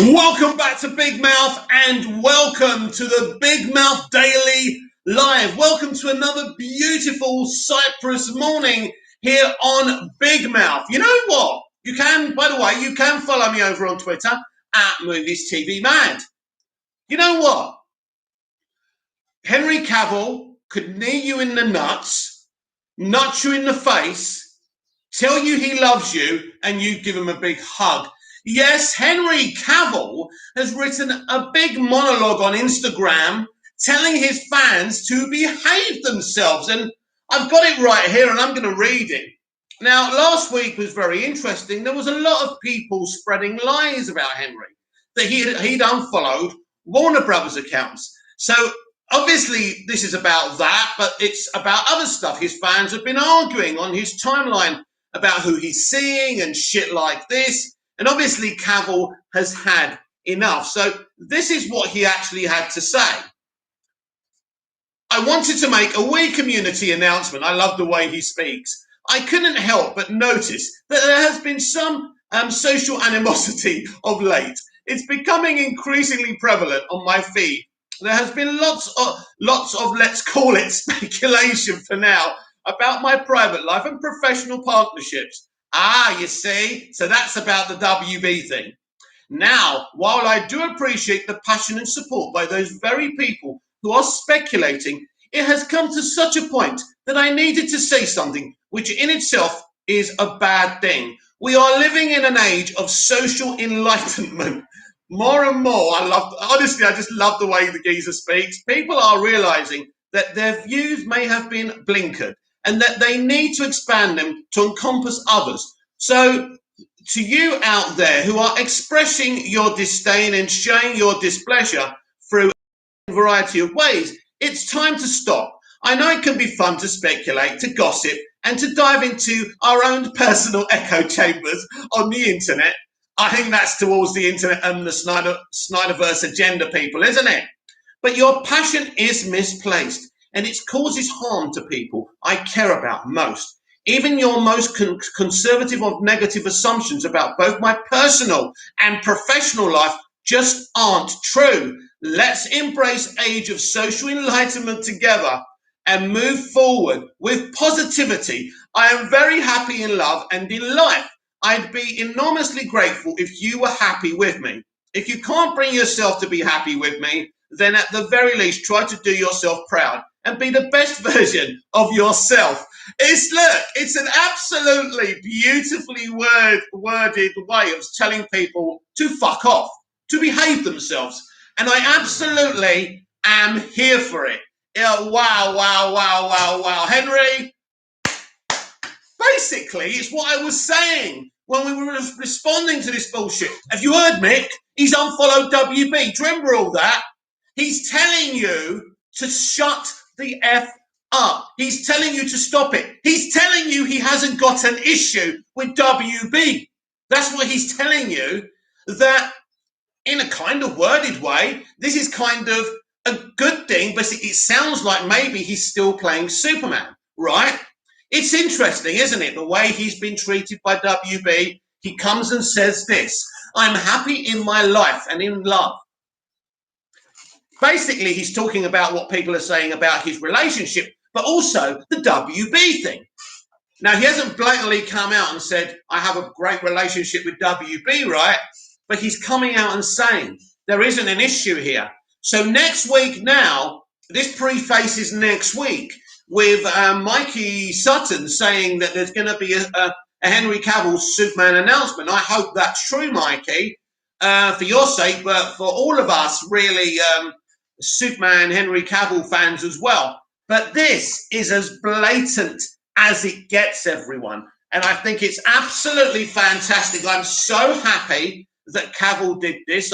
Welcome back to Big Mouth and welcome to the Big Mouth Daily Live. Welcome to another beautiful Cyprus morning here on Big Mouth. You know what? You can, by the way, you can follow me over on Twitter at Movies TV Mad. You know what? Henry Cavill could knee you in the nuts, nut you in the face, tell you he loves you, and you give him a big hug. Yes, Henry Cavill has written a big monologue on Instagram telling his fans to behave themselves. And I've got it right here and I'm going to read it. Now, last week was very interesting. There was a lot of people spreading lies about Henry, that he'd unfollowed Warner Brothers accounts. So obviously this is about that, but it's about other stuff. His fans have been arguing on his timeline about who he's seeing and shit like this. And obviously Cavill has had enough. So this is what he actually had to say. I wanted to make a wee community announcement. I love the way he speaks. I couldn't help but notice that there has been some social animosity of late. It's becoming increasingly prevalent on my feed. There has been lots of, let's call it speculation for now, about my private life and professional partnerships. You see, so that's about the WB thing. Now, while I do appreciate the passion and support by those very people who are speculating, it has come to such a point that I needed to say something, which in itself is a bad thing. We are living in an age of social enlightenment. More and more, I just love the way the geezer speaks. People are realizing that their views may have been blinkered and that they need to expand them to encompass others. So to you out there who are expressing your disdain and showing your displeasure through a variety of ways, it's time to stop. I know it can be fun to speculate, to gossip, and to dive into our own personal echo chambers on the internet. I think that's towards the internet and the Snyderverse agenda, people, isn't it? But your passion is misplaced, and it causes harm to people I care about most. Even your most conservative of negative assumptions about both my personal and professional life just aren't true. Let's embrace age of social enlightenment together and move forward with positivity. I am very happy in love and in life. I'd be enormously grateful if you were happy with me. If you can't bring yourself to be happy with me, then at the very least, try to do yourself proud and be the best version of yourself. It's an absolutely beautifully worded way of telling people to fuck off, to behave themselves. And I absolutely am here for it. Wow. Henry, basically, it's what I was saying when we were responding to this bullshit. Have you heard, Mick? He's unfollowed WB. Do you remember all that? He's telling you to shut the F up. He's telling you to stop it. He's telling you he hasn't got an issue with WB. That's what he's telling you, that in a kind of worded way, this is kind of a good thing, but it sounds like maybe he's still playing Superman, right? It's interesting, isn't it? The way he's been treated by WB. He comes and says this: I'm happy in my life and in love. Basically, he's talking about what people are saying about his relationship, but also the WB thing. Now, he hasn't blatantly come out and said, I have a great relationship with WB, right? But he's coming out and saying there isn't an issue here. So next week now, this prefaces next week with Mikey Sutton saying that there's going to be a Henry Cavill Superman announcement. I hope that's true, Mikey, for your sake, but for all of us, really, Superman, Henry Cavill fans as well. But this is as blatant as it gets, everyone. And I think it's absolutely fantastic. I'm so happy that Cavill did this.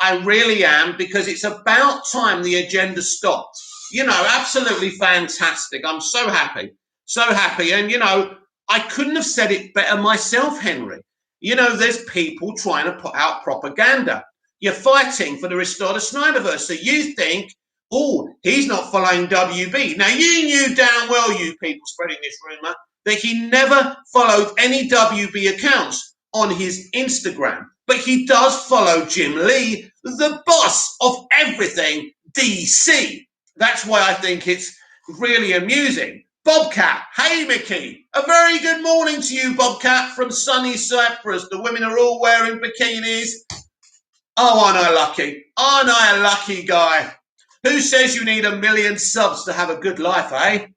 I really am, because it's about time the agenda stopped. You know, absolutely fantastic. I'm so happy. So happy. And, you know, I couldn't have said it better myself, Henry. You know, there's people trying to put out propaganda. You're fighting for the restore the Snyderverse. So you think, oh, he's not following WB. Now, you knew damn well, you people spreading this rumor, that he never followed any WB accounts on his Instagram. but he does follow Jim Lee, the boss of everything DC. That's why I think it's really amusing. Bobcat, hey Mickey, a very good morning to you, Bobcat, from sunny Cyprus. The women are all wearing bikinis. Oh, aren't I lucky? Aren't I a lucky guy? Who says you need 1 million subs to have a good life, eh?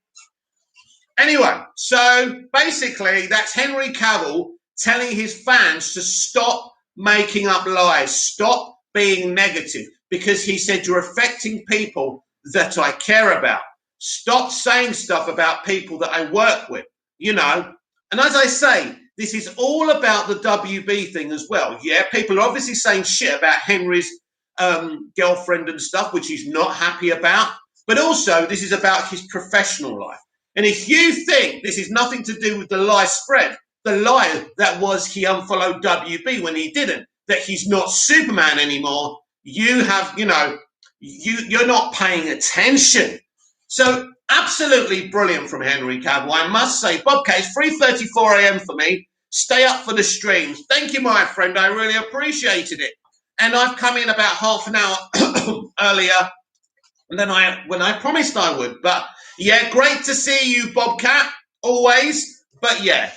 Anyway, so basically that's Henry Cavill telling his fans to stop making up lies, stop being negative, because he said you're affecting people that I care about. Stop saying stuff about people that I work with, you know. And as I say, this is all about the WB thing as well. Yeah, people are obviously saying shit about Henry's girlfriend and stuff, which he's not happy about. But also, this is about his professional life. And if you think this is nothing to do with the lie spread, the lie that was he unfollowed WB when he didn't, that he's not Superman anymore, you have, you know, you're not paying attention. So absolutely brilliant from Henry Cavill. I must say, Bobcat, it's 3:34 a.m. for me. Stay up for the streams. Thank you, my friend. I really appreciated it. And I've come in about half an hour earlier than when I promised I would. But yeah, great to see you, Bobcat, always. But yeah,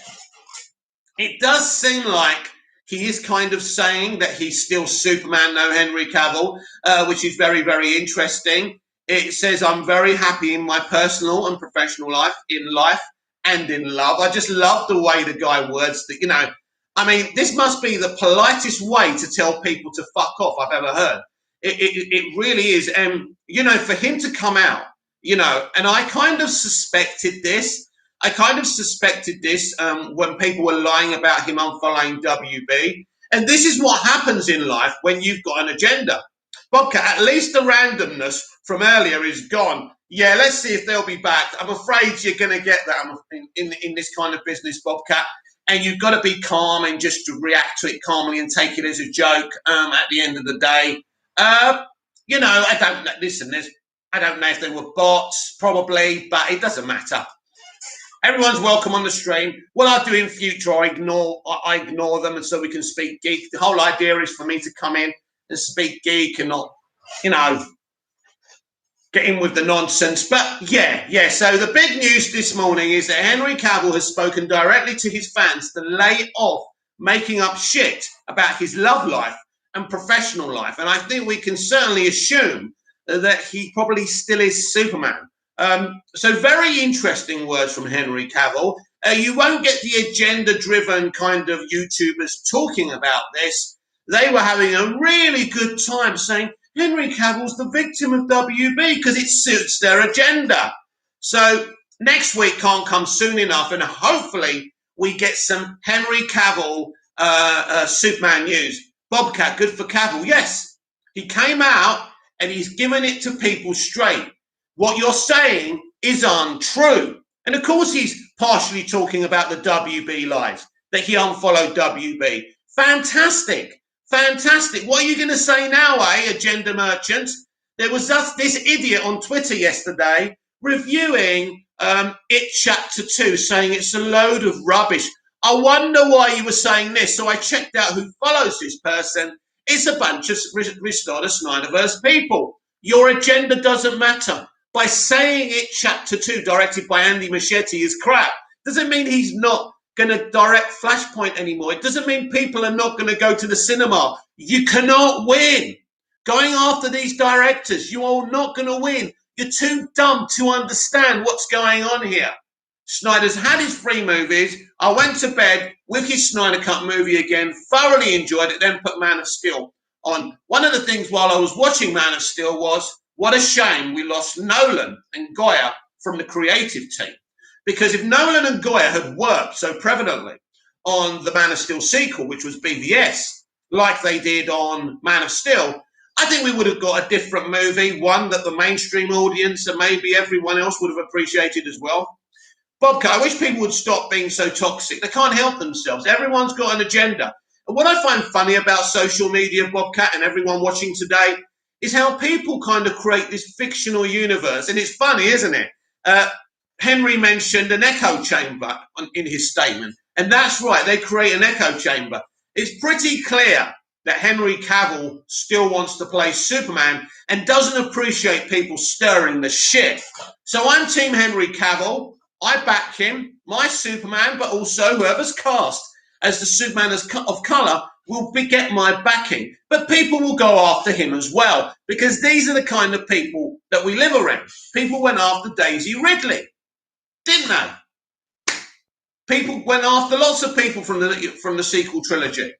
it does seem like he is kind of saying that he's still Superman, no Henry Cavill, which is very, very interesting. It says, I'm very happy in my personal and professional life and in love. I just love the way the guy words that, you know. I mean, this must be the politest way to tell people to fuck off I've ever heard. It really is. And, you know, for him to come out, you know, and I kind of suspected this. When people were lying about him unfollowing WB. And this is what happens in life when you've got an agenda. Bobcat, at least the randomness from earlier is gone. Yeah, let's see if they'll be back. I'm afraid you're going to get that in this kind of business, Bobcat. And you've got to be calm and just react to it calmly and take it as a joke at the end of the day. You know, I don't know if they were bots, probably, but it doesn't matter. Everyone's welcome on the stream. What I'll do in future, I ignore them, and so we can speak geek. The whole idea is for me to come in and speak geek and not, you know, get in with the nonsense. But yeah. So the big news this morning is that Henry Cavill has spoken directly to his fans to lay off making up shit about his love life and professional life. And I think we can certainly assume that he probably still is Superman. So very interesting words from Henry Cavill. You won't get the agenda-driven kind of YouTubers talking about this. They were having a really good time saying Henry Cavill's the victim of WB because it suits their agenda. So next week can't come soon enough, and hopefully we get some Henry Cavill Superman news. Bobcat, good for Cavill. Yes, he came out and he's given it to people straight. What you're saying is untrue. And of course he's partially talking about the WB lies, that he unfollowed WB. Fantastic. What are you going to say now, agenda merchants? There was just this idiot on Twitter yesterday reviewing It Chapter 2, saying it's a load of rubbish. I wonder why you were saying this. So I checked out who follows this person. It's a bunch of Restore the Snyderverse people. Your agenda doesn't matter. By saying It Chapter 2, directed by Andy Muschietti, is crap, doesn't mean he's not going to direct Flashpoint anymore. It doesn't mean people are not going to go to the cinema. You cannot win. Going after these directors, you are not going to win. You're too dumb to understand what's going on here. Snyder's had his 3 movies. I went to bed with his Snyder Cut movie again, thoroughly enjoyed it, then put Man of Steel on. One of the things while I was watching Man of Steel was, what a shame we lost Nolan and Goya from the creative team. Because if Nolan and Goya had worked so prevalently on the Man of Steel sequel, which was BVS, like they did on Man of Steel, I think we would have got a different movie, one that the mainstream audience and maybe everyone else would have appreciated as well. Bobcat, I wish people would stop being so toxic. They can't help themselves. Everyone's got an agenda. And what I find funny about social media, Bobcat, and everyone watching today, is how people kind of create this fictional universe. And it's funny, isn't it? Henry mentioned an echo chamber in his statement. And that's right, they create an echo chamber. It's pretty clear that Henry Cavill still wants to play Superman and doesn't appreciate people stirring the shit. So I'm Team Henry Cavill. I back him, my Superman, but also whoever's cast as the Superman of colour will get my backing. But people will go after him as well, because these are the kind of people that we live around. People went after Daisy Ridley, didn't they? People went after lots of people from the sequel trilogy.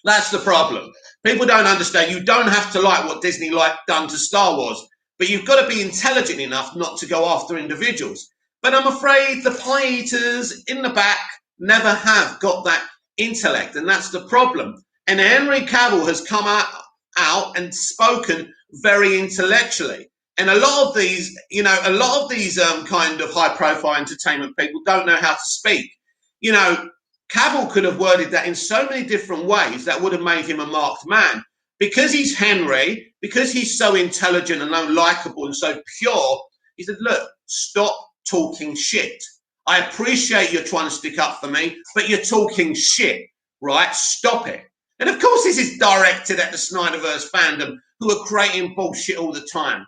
That's the problem. People don't understand. You don't have to like what Disney done to Star Wars, but you've got to be intelligent enough not to go after individuals. But I'm afraid the pie eaters in the back never have got that intellect, and that's the problem. And Henry Cavill has come out and spoken very intellectually. And a lot of these kind of high-profile entertainment people don't know how to speak. You know, Cavill could have worded that in so many different ways that would have made him a marked man. Because he's Henry, because he's so intelligent and likable and so pure, he said, look, stop talking shit. I appreciate you're trying to stick up for me, but you're talking shit, right? Stop it. And of course, this is directed at the Snyderverse fandom, who are creating bullshit all the time.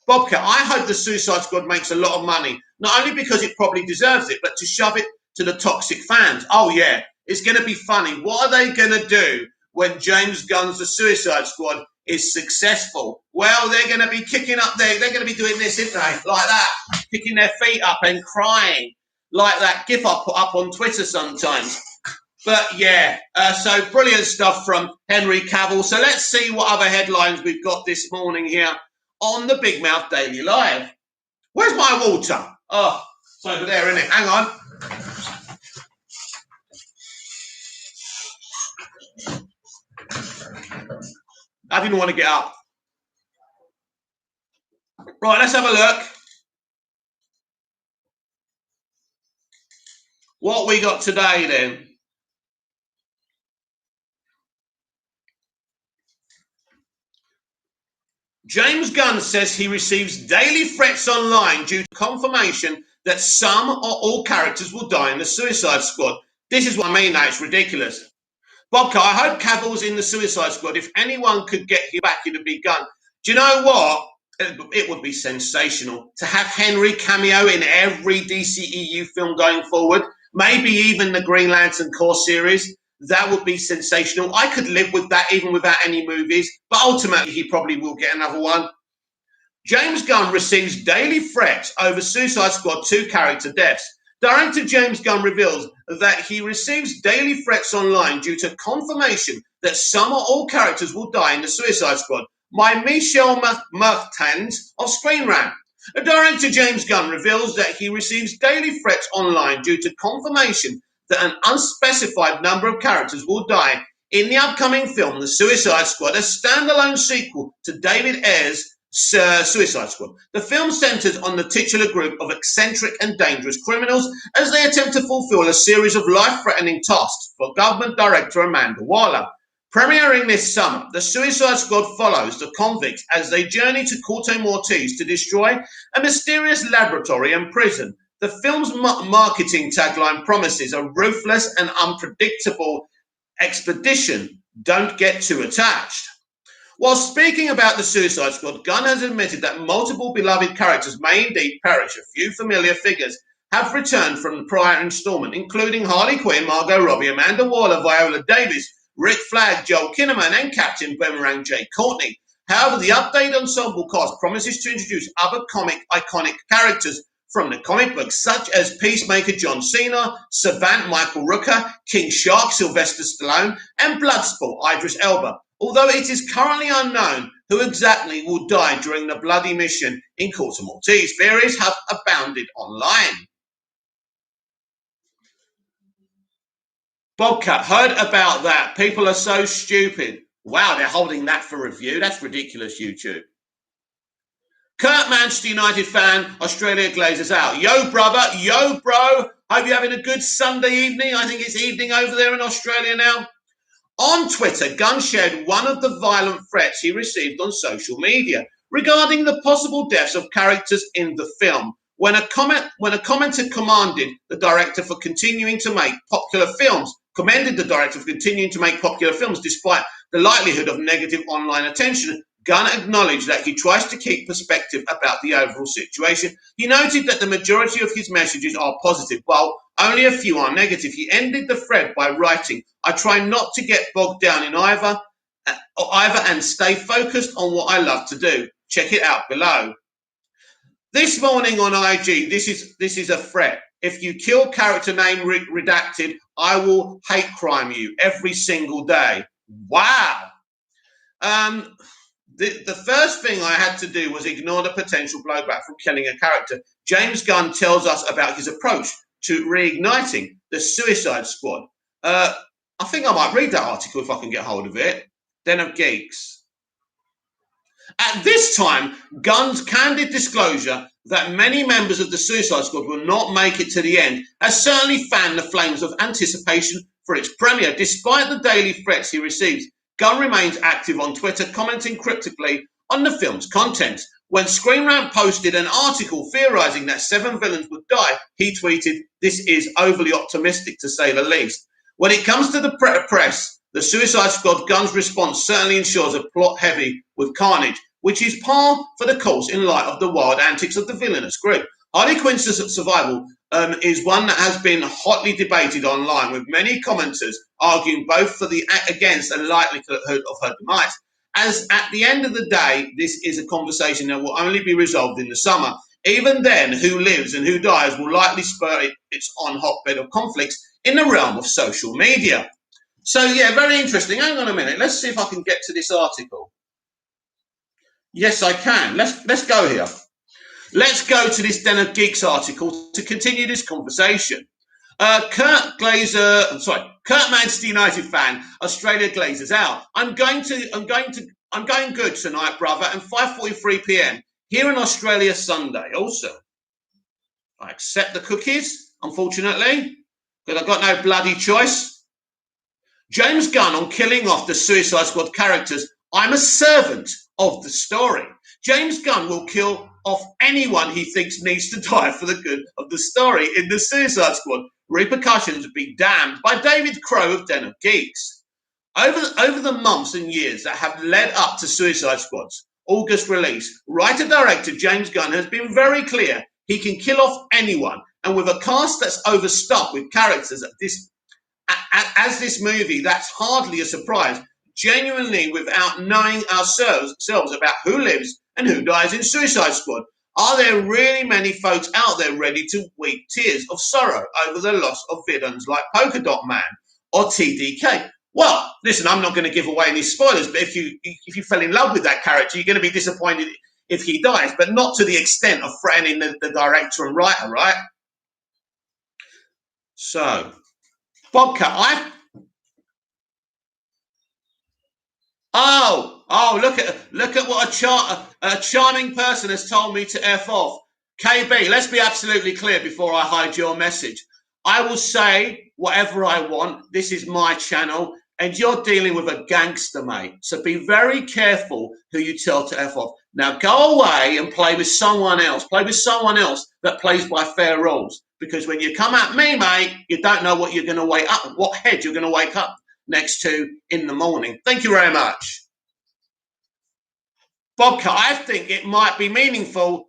Bobcat, I hope the Suicide Squad makes a lot of money, not only because it probably deserves it, but to shove it to the toxic fans. Oh, yeah, it's going to be funny. What are they going to do when James Gunn's The Suicide Squad is successful? Well, they're going to be kicking up they're going to be doing this, isn't they? Like that, kicking their feet up and crying, like that gif I put up on Twitter sometimes. But yeah, so brilliant stuff from Henry Cavill. So let's see what other headlines we've got this morning here on the Big Mouth Daily Live. Where's my water? Oh, it's over there, isn't it? Hang on. I didn't want to get up. Right, let's have a look. What we got today then? James Gunn says he receives daily threats online due to confirmation that some or all characters will die in the Suicide Squad. This is what I mean now, it's ridiculous. Bobcat, I hope Cavill's in the Suicide Squad. If anyone could get you back, it'd be Gunn. Do you know what? It would be sensational to have Henry cameo in every DCEU film going forward. Maybe even the Green Lantern Corps series. That would be sensational. I could live with that even without any movies, but ultimately he probably will get another one. James Gunn receives daily threats over Suicide Squad 2 character deaths. Director James Gunn reveals that he receives daily threats online due to confirmation that some or all characters will die in the Suicide Squad by Michel Mertens of Screen Rant. Director James Gunn reveals that he receives daily threats online due to confirmation that an unspecified number of characters will die in the upcoming film The Suicide Squad, a standalone sequel to David Ayer's Suicide Squad. The film centers on the titular group of eccentric and dangerous criminals as they attempt to fulfill a series of life-threatening tasks for government director Amanda Waller. Premiering this summer, The Suicide Squad follows the convicts as they journey to Corte Maltese to destroy a mysterious laboratory and prison. The film's marketing tagline promises a ruthless and unpredictable expedition. Don't get too attached. While speaking about the Suicide Squad, Gunn has admitted that multiple beloved characters may indeed perish. A few familiar figures have returned from the prior installment, including Harley Quinn, Margot Robbie, Amanda Waller, Viola Davis, Rick Flag, Joel Kinnaman, and Captain Boomerang Jay Courtney. However, the updated ensemble cast promises to introduce other iconic characters from the comic books, such as Peacemaker John Cena, Savant Michael Rooker, King Shark Sylvester Stallone, and Bloodsport Idris Elba. Although it is currently unknown who exactly will die during the bloody mission in Corte Maltese, theories have abounded online. Bobcat, heard about that. People are so stupid. Wow, they're holding that for review. That's ridiculous, YouTube. Kurt, Manchester United fan, Australia Glazers out. Yo, brother. Yo, bro. Hope you're having a good Sunday evening. I think it's evening over there in Australia now. On Twitter, Gunn shared one of the violent threats he received on social media regarding the possible deaths of characters in the film. When a commenter commanded the director for continuing to make popular films, commended the director for continuing to make popular films despite the likelihood of negative online attention, Gunn acknowledged that he tries to keep perspective about the overall situation. He noted that the majority of his messages are positive, while only a few are negative. He ended the thread by writing, "I try not to get bogged down in either and stay focused on what I love to do. Check it out below." This morning on IG, this is a threat. "If you kill character name redacted, I will hate crime you every single day." Wow. The first thing I had to do was ignore the potential blowback from killing a character. James Gunn tells us about his approach to reigniting the Suicide Squad. I think I might read that article if I can get hold of it. Den of Geeks. At this time, Gunn's candid disclosure that many members of the Suicide Squad will not make it to the end has certainly fanned the flames of anticipation for its premiere. Despite the daily threats he receives, Gunn remains active on Twitter, commenting cryptically on the film's content. When Screen Rant posted an article theorizing that 7 villains would die, he tweeted, "This is overly optimistic to say the least." When it comes to the press, the Suicide Squad Gunn's response certainly ensures a plot heavy with carnage, which is par for the course in light of the wild antics of the villainous group. Harley Quinn's survival is one that has been hotly debated online, with many commenters arguing both for the against and likelihood of her demise. As at the end of the day, this is a conversation that will only be resolved in the summer. Even then, who lives and who dies will likely spur its on hotbed of conflicts in the realm of social media. So yeah, very interesting. Hang on a minute. Let's see if I can get to this article. Yes, I can. Let's go here. Let's go to this Den of Geeks article to continue this conversation. Kurt Manchester United fan, Australia Glazers out. I'm going good tonight, brother, and 5:43 p.m. here in Australia Sunday. Also, I accept the cookies, unfortunately, because I've got no bloody choice. James Gunn on killing off the Suicide Squad characters. I'm a servant of the story. James Gunn will kill off anyone he thinks needs to die for the good of the story in the Suicide Squad. Repercussions be damned, by David Crow of Den of Geeks. Over the months and years that have led up to Suicide Squad's August release, writer-director James Gunn has been very clear he can kill off anyone, and with a cast that's overstuffed with characters as this movie, that's hardly a surprise. Genuinely, without knowing ourselves about who lives and who dies in Suicide Squad, are there really many folks out there ready to weep tears of sorrow over the loss of villains like Polka Dot Man or TDK? Well, listen, I'm not going to give away any spoilers, but if you fell in love with that character, you're going to be disappointed if he dies, but not to the extent of threatening the director and writer, right? So, Bobcat, look at what a charming person has told me to F off. KB, let's be absolutely clear before I hide your message. I will say whatever I want. This is my channel, and you're dealing with a gangster, mate. So be very careful who you tell to F off. Now go away and play with someone else. Play with someone else that plays by fair rules. Because when you come at me, mate, you don't know what you're going to wake up, what head you're going to wake up next to in the morning. Thank you very much. Bobcat, I think it might be meaningful.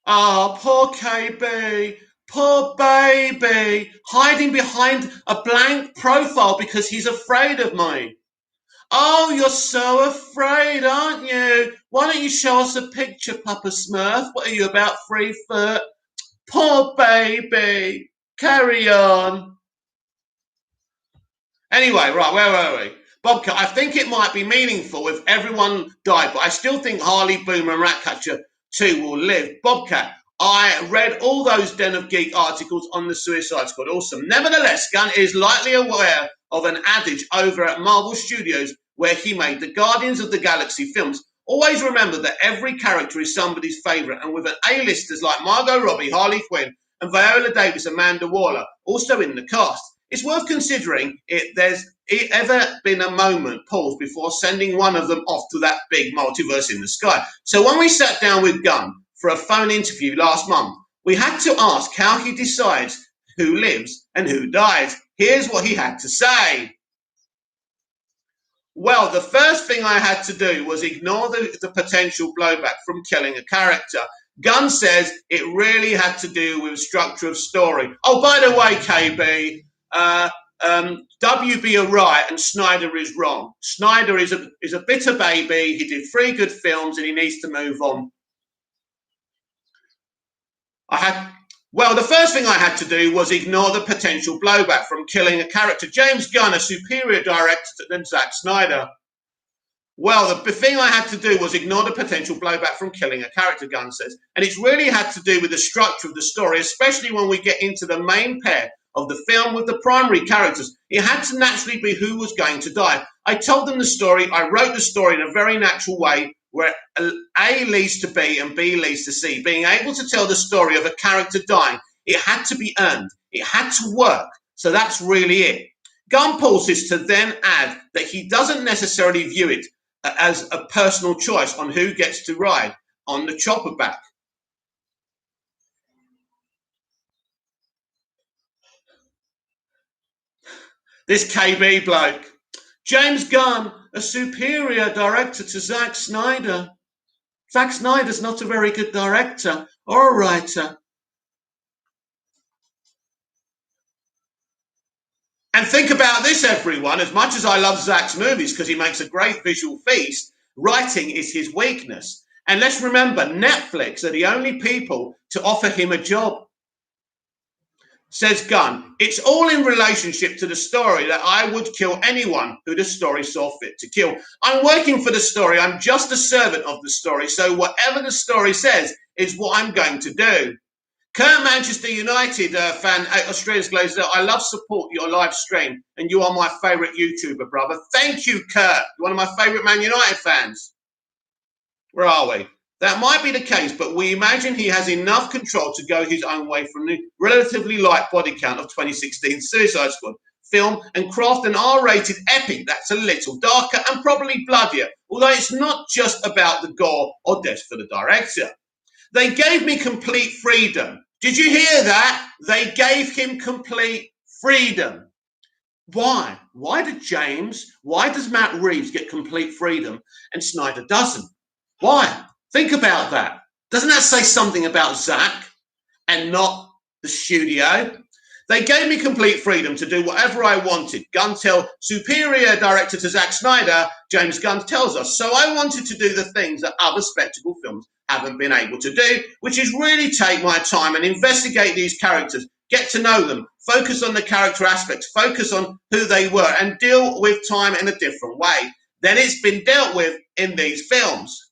Oh, poor KB, poor baby, hiding behind a blank profile because he's afraid of me. Oh, you're so afraid, aren't you? Why don't you show us a picture, Papa Smurf? What are you, about 3 foot? Poor baby. Carry on. Anyway, right, where were we? Bobcat, I think it might be meaningful if everyone died, but I still think Harley, Boomer, and Ratcatcher 2 will live. Bobcat, I read all those Den of Geek articles on the Suicide Squad. Awesome. Nevertheless, Gunn is likely aware of an adage over at Marvel Studios where he made the Guardians of the Galaxy films. Always remember that every character is somebody's favourite, and with an A-listers like Margot Robbie, Harley Quinn, and Viola Davis, Amanda Waller also in the cast, It's worth considering if there's ever been a moment, pause, before sending one of them off to that big multiverse in the sky. So when we sat down with Gunn for a phone interview last month, we had to ask how he decides who lives and who dies. Here's what he had to say. Well, the first thing I had to do was ignore the potential blowback from killing a character. Gunn says it really had to do with structure of story. Oh, by the way, KB, WB are right and Snyder is wrong. Snyder is a bitter baby. He did 3 good films and he needs to move on. Well, the first thing I had to do was ignore the potential blowback from killing a character. James Gunn, a superior director than Zack Snyder. Well, the thing I had to do was ignore the potential blowback from killing a character, Gunn says. And it's really had to do with the structure of the story, especially when we get into the main pair of the film with the primary characters. It had to naturally be who was going to die. I told them the story. I wrote the story in a very natural way where A leads to B and B leads to C. Being able to tell the story of a character dying, it had to be earned. It had to work. So that's really it. Gunn pauses to then add that he doesn't necessarily view it as a personal choice on who gets to ride on the chopper back. This KB bloke. James Gunn, a superior director to Zack Snyder. Zack Snyder's not a very good director or a writer. And think about this, everyone. As much as I love Zack's movies because he makes a great visual feast, writing is his weakness. And let's remember, Netflix are the only people to offer him a job. Says Gunn, it's all in relationship to the story that I would kill anyone who the story saw fit to kill. I'm working for the story. I'm just a servant of the story. So whatever the story says is what I'm going to do. Kurt, Manchester United fan, Australia's Glazer, I love support your live stream, and you are my favourite YouTuber, brother. Thank you, Kurt. You're one of my favourite Man United fans. Where are we? That might be the case, but we imagine he has enough control to go his own way from the relatively light body count of 2016 Suicide Squad film and craft an R-rated epic that's a little darker and probably bloodier, although it's not just about the gore or death for the director. They gave me complete freedom. Did you hear that? They gave him complete freedom. Why? Why does Matt Reeves get complete freedom and Snyder doesn't? Why? Think about that. Doesn't that say something about Zack and not the studio? They gave me complete freedom to do whatever I wanted. Gunn tell superior director to Zack Snyder, James Gunn tells us. So I wanted to do the things that other spectacle films haven't been able to do, which is really take my time and investigate these characters, get to know them, focus on the character aspects, focus on who they were, and deal with time in a different way than it's been dealt with in these films.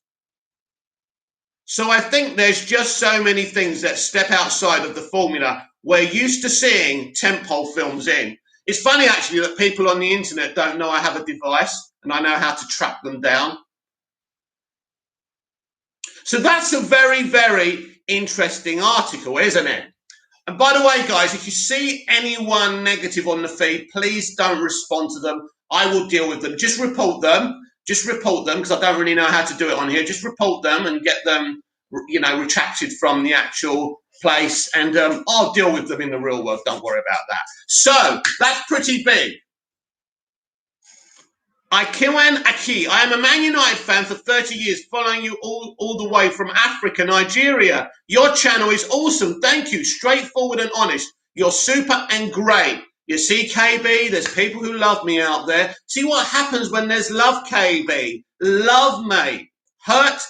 So I think there's just so many things that step outside of the formula we're used to seeing tentpole films in. It's funny, actually, that people on the internet don't know I have a device and I know how to track them down. So that's a very, very interesting article, isn't it? And by the way, guys, if you see anyone negative on the feed, please don't respond to them. I will deal with them. Just report them. Just report them, because I don't really know how to do it on here. Just report them and get them, retracted from the actual place, and I'll deal with them in the real world. Don't worry about that. So that's pretty big. Akiwan Aki, I am a Man United fan for 30 years, following you all the way from Africa, Nigeria. Your channel is awesome. Thank you. Straightforward and honest. You're super and great. You see, KB, there's people who love me out there. See what happens when there's love, KB. Love, mate. Hurt.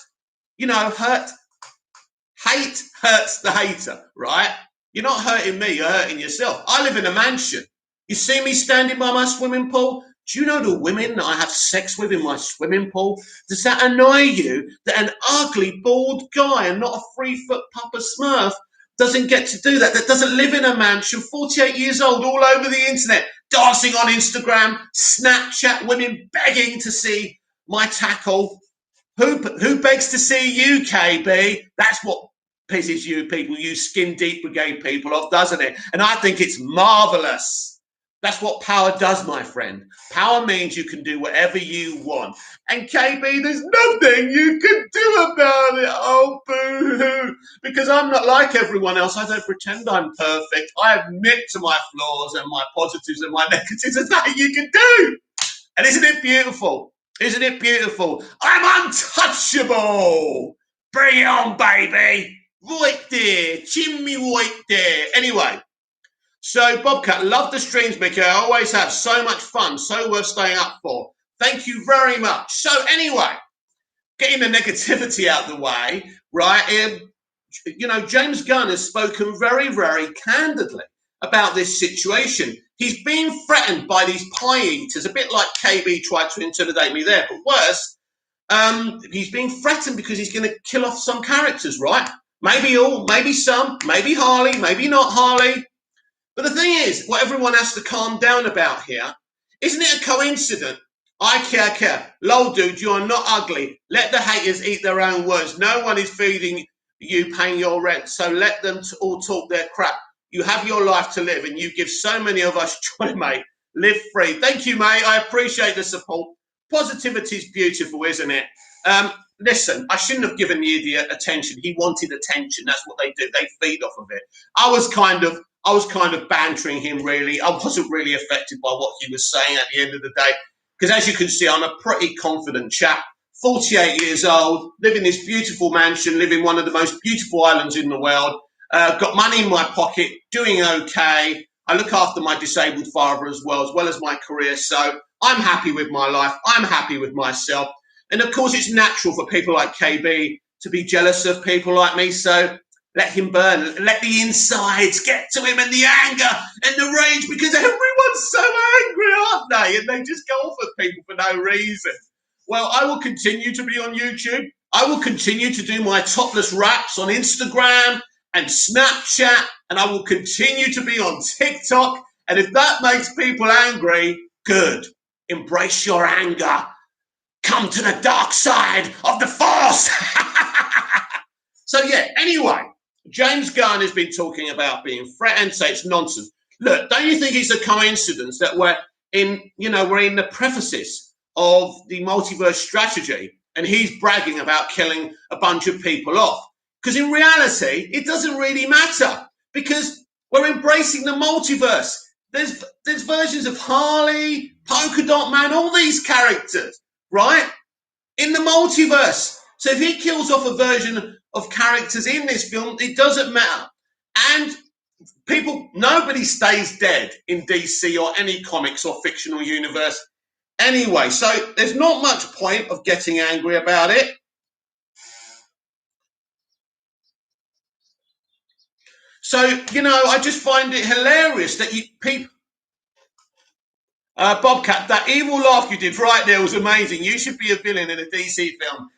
Hate hurts the hater, right? You're not hurting me, you're hurting yourself. I live in a mansion. You see me standing by my swimming pool? Do you know the women that I have sex with in my swimming pool? Does that annoy you that an ugly, bald guy and not a 3-foot Papa Smurf doesn't get to do that, that doesn't live in a mansion, 48 years old, all over the internet, dancing on Instagram, Snapchat, women begging to see my tackle? Who begs to see you, KB? That's what pisses you people, you skin deep brigade people off, doesn't it? And I think it's marvellous. That's what power does, my friend. Power means you can do whatever you want. And KB, there's nothing you can do about it. Oh, boo-hoo. Because I'm not like everyone else. I don't pretend I'm perfect. I admit to my flaws and my positives and my negatives. There's nothing you can do. And isn't it beautiful? Isn't it beautiful? I'm untouchable. Bring it on, baby. Right there. Chimney right there. Anyway. So, Bobcat, love the streams, Mickey. I always have so much fun, so worth staying up for. Thank you very much. So, anyway, getting the negativity out of the way, right? James Gunn has spoken very, very candidly about this situation. He's being threatened by these pie eaters, a bit like KB tried to intimidate me there, but worse. He's being threatened because he's going to kill off some characters, right? Maybe all, maybe some, maybe Harley, maybe not Harley. But the thing is, what everyone has to calm down about here, isn't it a coincidence? I care. Lol, dude, you are not ugly. Let the haters eat their own words. No one is feeding you, paying your rent. So let them all talk their crap. You have your life to live, and you give so many of us joy, mate. Live free. Thank you, mate. I appreciate the support. Positivity is beautiful, isn't it? Listen, I shouldn't have given the idiot attention. He wanted attention. That's what they do. They feed off of it. I was kind of bantering him, really. I wasn't really affected by what he was saying at the end of the day. Because as you can see, I'm a pretty confident chap, 48 years old, live in this beautiful mansion, live in one of the most beautiful islands in the world, got money in my pocket, doing okay. I look after my disabled father as well as my career. So I'm happy with my life. I'm happy with myself. And of course, it's natural for people like KB to be jealous of people like me. So let him burn. Let the insides get to him, and the anger and the rage, because everyone's so angry, aren't they? And they just go off at people for no reason. Well, I will continue to be on YouTube. I will continue to do my topless raps on Instagram and Snapchat, and I will continue to be on TikTok. And if that makes people angry, good. Embrace your anger. Come to the dark side of the force. So yeah, anyway, James Gunn has been talking about being threatened, so it's nonsense. Look, don't you think it's a coincidence that we're in the prefaces of the multiverse strategy, and he's bragging about killing a bunch of people off? Because in reality, it doesn't really matter, because we're embracing the multiverse. There's versions of Harley, Polka Dot Man, all these characters, right? In the multiverse. So if he kills off a version of characters in this film, it doesn't matter. And nobody stays dead in DC or any comics or fictional universe anyway. So there's not much point of getting angry about it. So, I just find it hilarious that people... Bobcat, that evil laugh you did right there was amazing. You should be a villain in a DC film.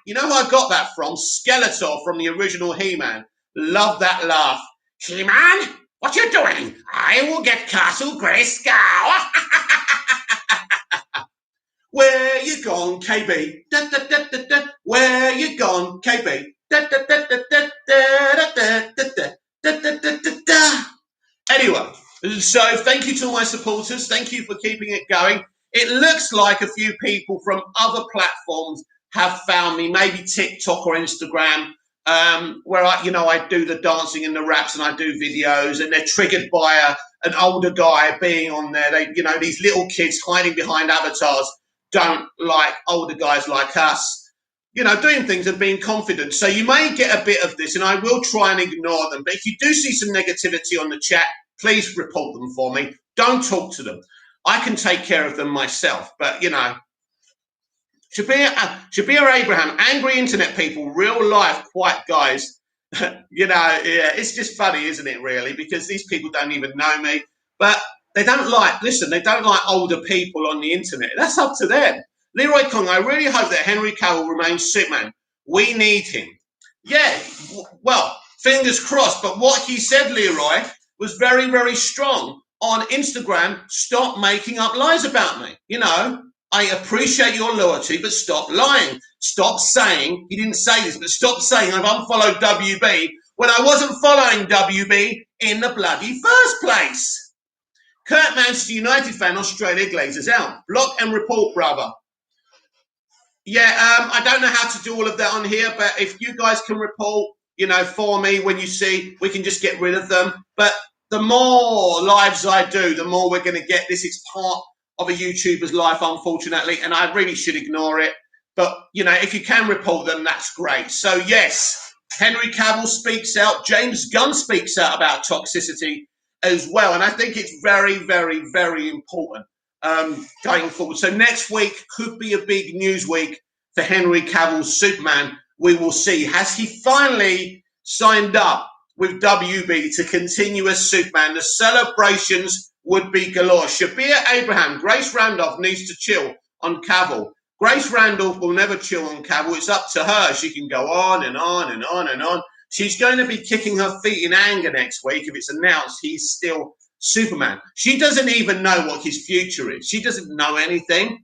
You know who I got that from? Skeletor from the original He-Man. Love that laugh. He-Man, what you doing? I will get Castle Grayskull. Where you gone, KB? Da, da, da, da, da. Where you gone, KB? Da, da, da, da, da, da, da, da, da, da, da, da, da. Anyway, so thank you to all my supporters. Thank you for keeping it going. It looks like a few people from other platforms have found me, maybe TikTok or Instagram, where I do the dancing and the raps and I do videos, and they're triggered by an older guy being on there. These little kids hiding behind avatars don't like older guys like us, doing things and being confident. So you may get a bit of this, and I will try and ignore them. But if you do see some negativity on the chat, please report them for me. Don't talk to them. I can take care of them myself. But, Shabir Abraham, angry internet people, real life quiet guys. Yeah, it's just funny, isn't it, really? Because these people don't even know me. But they don't like older people on the internet. That's up to them. Leroy Kong, I really hope that Henry Cavill remains Superman. We need him. Yeah, well, fingers crossed. But what he said, Leroy, was very, very strong on Instagram. Stop making up lies about me. I appreciate your loyalty, but stop lying. Stop saying, he didn't say this, but stop saying I've unfollowed WB when I wasn't following WB in the bloody first place? Kurt, Manchester United fan, Australia Glazers out. Block and report, brother. Yeah, I don't know how to do all of that on here, but if you guys can report, for me when you see, we can just get rid of them. But the more lives I do, the more we're going to get this. It's part of a YouTuber's life, unfortunately, and I really should ignore it. But, if you can report them, that's great. So, yes, Henry Cavill speaks out. James Gunn speaks out about toxicity as well. And I think it's very, very, very important going forward. So next week could be a big news week for Henry Cavill's Superman. We will see. Has he finally signed up with WB to continue as Superman? The celebrations would be galore. Shabir Abraham, Grace Randolph needs to chill on Cavill. Grace Randolph will never chill on Cavill. It's up to her. She can go on and on and on and on. She's going to be kicking her feet in anger next week if it's announced he's still Superman. She doesn't even know what his future is. She doesn't know anything.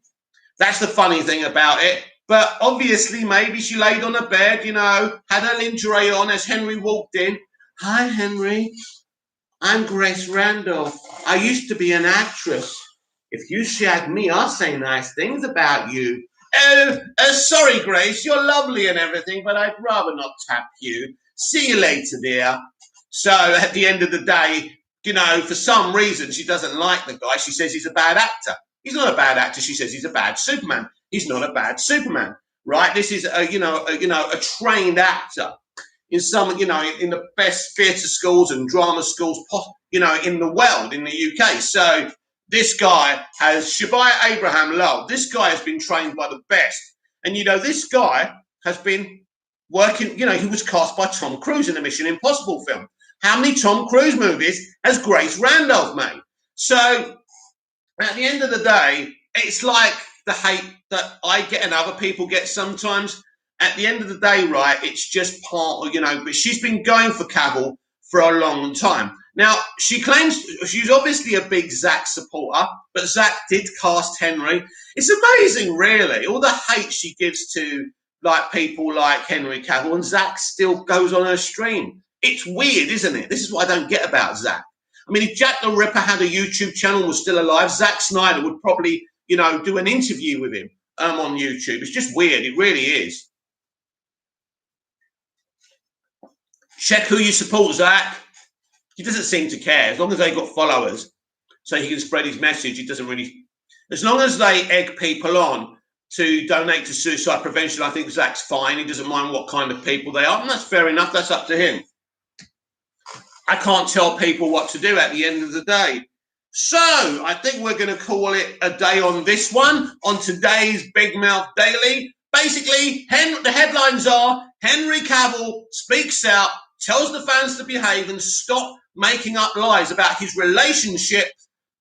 That's the funny thing about it. But obviously, maybe she laid on a bed, had her lingerie on as Henry walked in. Hi, Henry. I'm Grace Randolph. I used to be an actress. If you shag me, I'll say nice things about you. Sorry, Grace. You're lovely and everything, but I'd rather not tap you. See you later, dear. So at the end of the day, for some reason, she doesn't like the guy. She says he's a bad actor. He's not a bad actor. She says he's a bad Superman. He's not a bad Superman, right? This is a trained actor in some, in the best theatre schools and drama schools, in the world, in the UK. So this guy has Shabir Abraham Lowell. This guy has been trained by the best. And, this guy has been working, he was cast by Tom Cruise in the Mission Impossible film. How many Tom Cruise movies has Grace Randolph made? So at the end of the day, it's like the hate that I get and other people get sometimes. At the end of the day, right, it's just part of, but she's been going for Cavill for a long time. Now, she claims she's obviously a big Zack supporter, but Zack did cast Henry. It's amazing, really, all the hate she gives to people like Henry Cavill, and Zack still goes on her stream. It's weird, isn't it? This is what I don't get about Zack. I mean, if Jack the Ripper had a YouTube channel and was still alive, Zack Snyder would probably, do an interview with him on YouTube. It's just weird. It really is. Check who you support, Zack. He doesn't seem to care. As long as they've got followers so he can spread his message, he doesn't really... As long as they egg people on to donate to suicide prevention, I think Zack's fine. He doesn't mind what kind of people they are. And that's fair enough. That's up to him. I can't tell people what to do at the end of the day. So I think we're going to call it a day on this one, on today's Big Mouth Daily. Basically, the headlines are Henry Cavill speaks out, tells the fans to behave and stop making up lies about his relationship,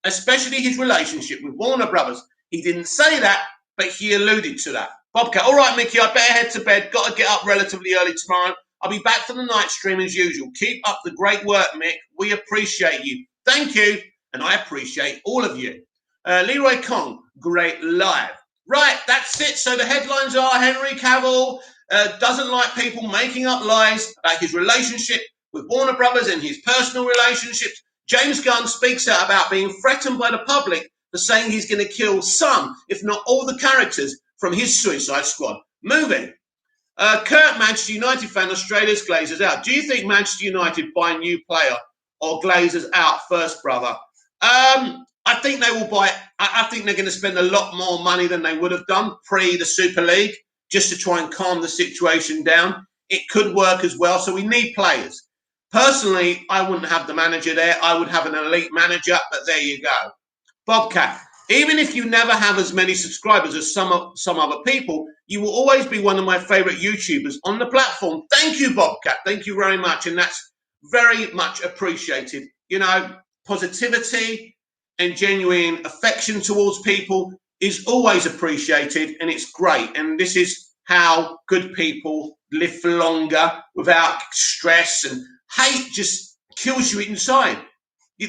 especially his relationship with Warner Brothers. He didn't say that, but he alluded to that. Bobcat, all right, Mickey, I better head to bed. Got to get up relatively early tomorrow. I'll be back for the night stream as usual. Keep up the great work, Mick. We appreciate you. Thank you, and I appreciate all of you. Leroy Kong, great live. Right, that's it. So the headlines are Henry Cavill doesn't like people making up lies about his relationship with Warner Brothers and his personal relationships. James Gunn speaks out about being threatened by the public for saying he's going to kill some, if not all, the characters from his Suicide Squad movie. Kurt, Manchester United fan, Australia's Glazers out. Do you think Manchester United buy a new player or Glazers out first, brother? I think they will buy. I think they're going to spend a lot more money than they would have done pre the Super League just to try and calm the situation down. It could work as well. So we need players. Personally, I wouldn't have the manager there. I would have an elite manager, but there you go. Bobcat, even if you never have as many subscribers as some other people, you will always be one of my favorite YouTubers on the platform. Thank you, Bobcat. Thank you very much. And that's very much appreciated. Positivity and genuine affection towards people is always appreciated, and it's great. And this is how good people live for longer without stress, and hate just kills you inside.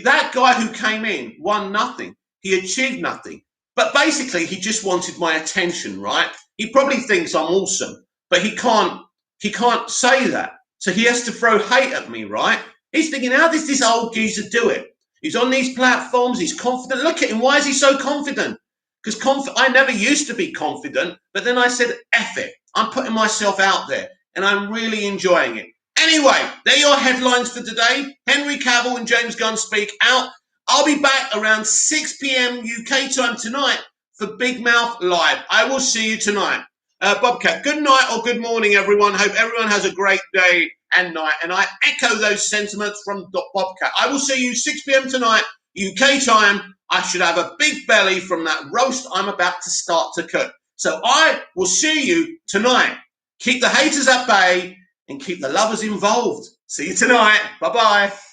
That guy who came in won nothing. He achieved nothing. But basically, he just wanted my attention, right? He probably thinks I'm awesome, but he can't say that. So he has to throw hate at me, right? He's thinking, how does this old geezer do it? He's on these platforms. He's confident. Look at him. Why is he so confident? Because I never used to be confident, but then I said, F it. I'm putting myself out there, and I'm really enjoying it. Anyway, they're your headlines for today. Henry Cavill and James Gunn speak out. I'll be back around 6 p.m. UK time tonight for Big Mouth Live. I will see you tonight. Bobcat, good night or good morning, everyone. Hope everyone has a great day and night. And I echo those sentiments from Bobcat. I will see you 6 p.m. tonight, UK time. I should have a big belly from that roast I'm about to start to cook. So I will see you tonight. Keep the haters at bay and keep the lovers involved. See you tonight. Bye-bye.